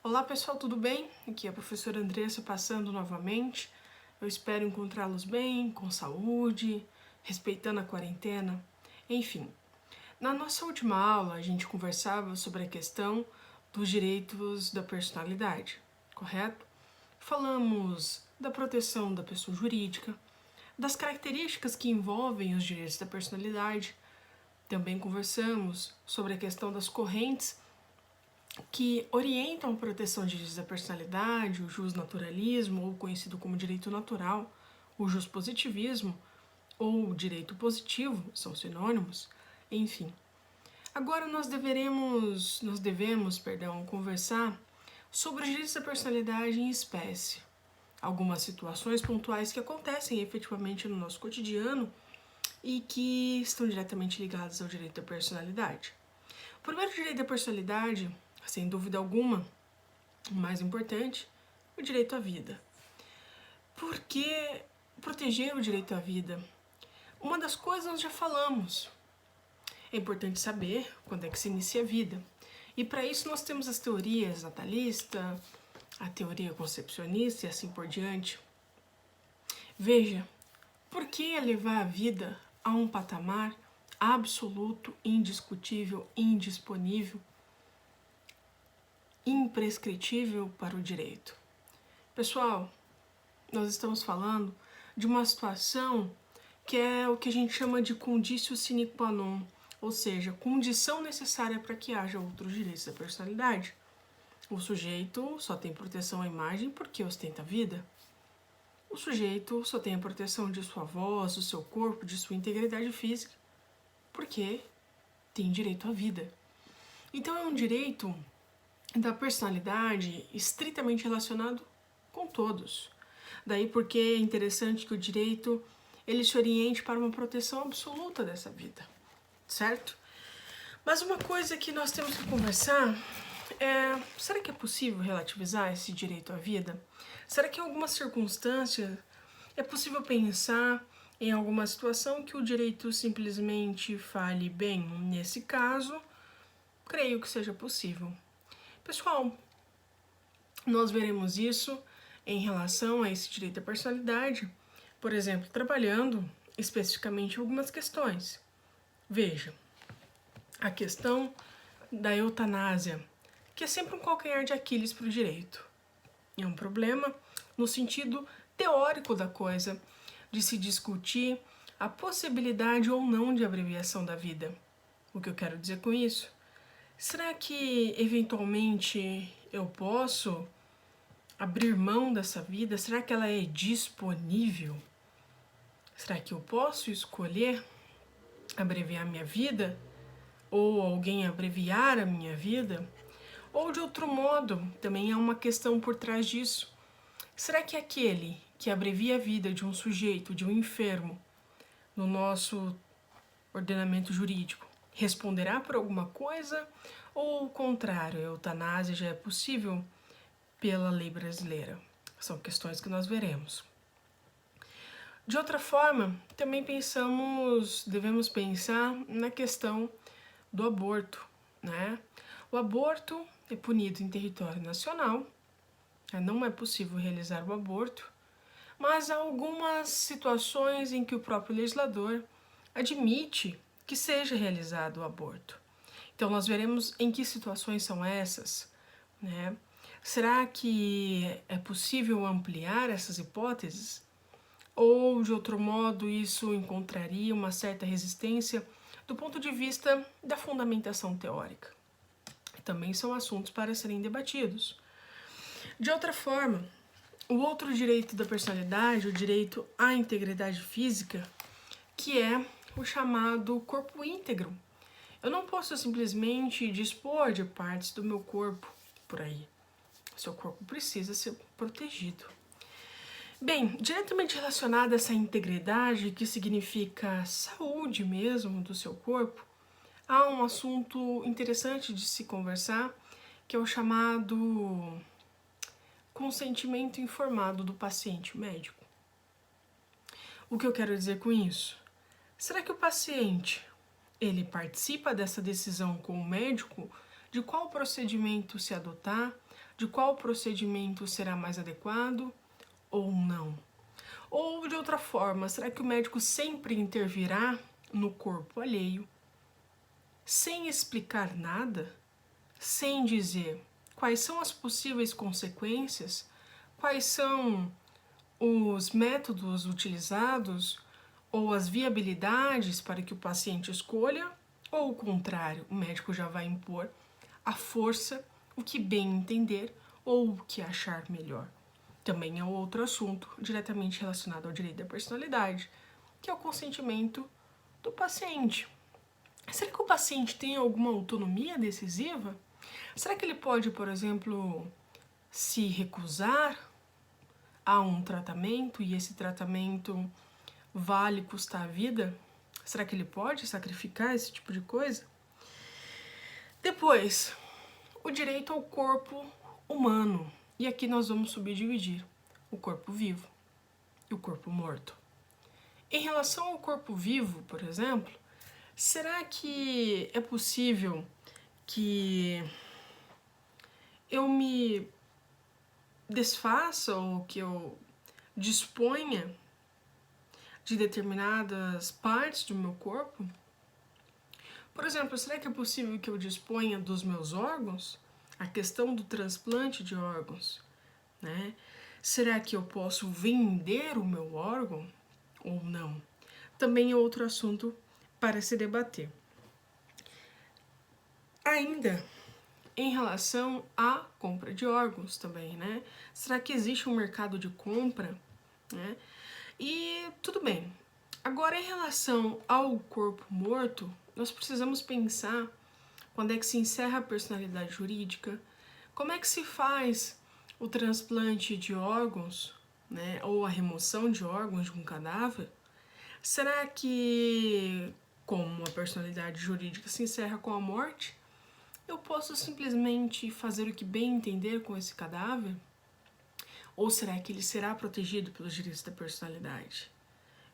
Olá pessoal, tudo bem? Aqui é a professora Andressa passando novamente. Eu espero encontrá-los bem, com saúde, respeitando a quarentena. Enfim, na nossa última aula a gente conversava sobre a questão dos direitos da personalidade, correto? Falamos da proteção da pessoa jurídica, das características que envolvem os direitos da personalidade. Também conversamos sobre a questão das correntes que orientam a proteção de direitos da personalidade, o justnaturalismo, ou conhecido como direito natural, o justpositivismo, ou direito positivo, são sinônimos, enfim. Agora nós devemos conversar sobre os direitos da personalidade em espécie. Algumas situações pontuais que acontecem efetivamente no nosso cotidiano e que estão diretamente ligadas ao direito da personalidade. O primeiro direito da personalidade, sem dúvida alguma, o mais importante, o direito à vida. Por que proteger o direito à vida? Uma das coisas nós já falamos. É importante saber quando é que se inicia a vida. E para isso nós temos as teorias natalista, a teoria concepcionista e assim por diante. Veja, por que elevar a vida a um patamar absoluto, indiscutível, indisponível, imprescritível para o direito? Pessoal, nós estamos falando de uma situação que é o que a gente chama de conditio sine qua non, ou seja, condição necessária para que haja outros direitos da personalidade. O sujeito só tem proteção à imagem porque ostenta a vida. O sujeito só tem a proteção de sua voz, do seu corpo, de sua integridade física, porque tem direito à vida. Então é um direito da personalidade estritamente relacionado com todos. Daí porque é interessante que o direito ele se oriente para uma proteção absoluta dessa vida, certo? Mas uma coisa que nós temos que conversar é, será que é possível relativizar esse direito à vida? Será que em algumas circunstâncias é possível pensar em alguma situação que o direito simplesmente fale bem? Nesse caso, creio que seja possível. Pessoal, nós veremos isso em relação a esse direito à personalidade, por exemplo, trabalhando especificamente algumas questões. Veja, a questão da eutanásia, que é sempre um calcanhar de Aquiles para o direito. É um problema no sentido teórico da coisa, de se discutir a possibilidade ou não de abreviação da vida. O que eu quero dizer com isso? Será que, eventualmente, eu posso abrir mão dessa vida? Será que ela é disponível? Será que eu posso escolher abreviar minha vida? Ou alguém abreviar a minha vida? Ou de outro modo, também há uma questão por trás disso. Será que aquele que abrevia a vida de um sujeito, de um enfermo, no nosso ordenamento jurídico, responderá por alguma coisa? Ou o contrário, a eutanásia já é possível pela lei brasileira? São questões que nós veremos. De outra forma, também devemos pensar na questão do aborto, né? O aborto é punido em território nacional, não é possível realizar o aborto, mas há algumas situações em que o próprio legislador admite que seja realizado o aborto. Então nós veremos em que situações são essas, né? Será que é possível ampliar essas hipóteses? Ou, de outro modo, isso encontraria uma certa resistência do ponto de vista da fundamentação teórica? Também são assuntos para serem debatidos. De outra forma, o outro direito da personalidade, o direito à integridade física, que é o chamado corpo íntegro. Eu não posso simplesmente dispor de partes do meu corpo por aí. O seu corpo precisa ser protegido. Bem, diretamente relacionado a essa integridade, que significa saúde mesmo do seu corpo, há um assunto interessante de se conversar, que é o chamado consentimento informado do paciente médico. O que eu quero dizer com isso? Será que o paciente, ele participa dessa decisão com o médico de qual procedimento se adotar, de qual procedimento será mais adequado ou não. Ou de outra forma, será que o médico sempre intervirá no corpo alheio, sem explicar nada, sem dizer quais são as possíveis consequências, quais são os métodos utilizados ou as viabilidades para que o paciente escolha, ou o contrário, o médico já vai impor à força o que bem entender ou o que achar melhor. Também é outro assunto diretamente relacionado ao direito da personalidade, que é o consentimento do paciente. Será que o paciente tem alguma autonomia decisiva? Será que ele pode, por exemplo, se recusar a um tratamento e esse tratamento vale custar a vida? Será que ele pode sacrificar esse tipo de coisa? Depois, o direito ao corpo humano. E aqui nós vamos subdividir o corpo vivo e o corpo morto. Em relação ao corpo vivo, por exemplo, será que é possível que eu me desfaça ou que eu disponha de determinadas partes do meu corpo? Por exemplo, será que é possível que eu disponha dos meus órgãos? A questão do transplante de órgãos, né? Será que eu posso vender o meu órgão ou não? Também é outro assunto para se debater. Ainda em relação à compra de órgãos também, né? Será que existe um mercado de compra, né? E tudo bem. Agora, em relação ao corpo morto, nós precisamos pensar quando é que se encerra a personalidade jurídica, como é que se faz o transplante de órgãos, né, ou a remoção de órgãos de um cadáver. Será que, como a personalidade jurídica se encerra com a morte, eu posso simplesmente fazer o que bem entender com esse cadáver? Ou será que ele será protegido pelos direitos da personalidade?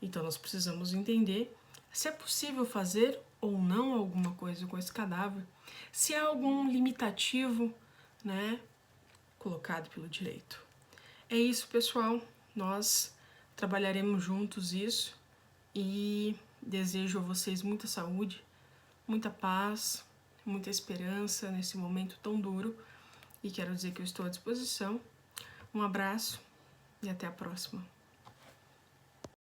Então nós precisamos entender se é possível fazer ou não alguma coisa com esse cadáver, se há algum limitativo, né, colocado pelo direito. É isso, pessoal. Nós trabalharemos juntos isso e desejo a vocês muita saúde, muita paz, muita esperança nesse momento tão duro e quero dizer que eu estou à disposição. Um abraço e até a próxima.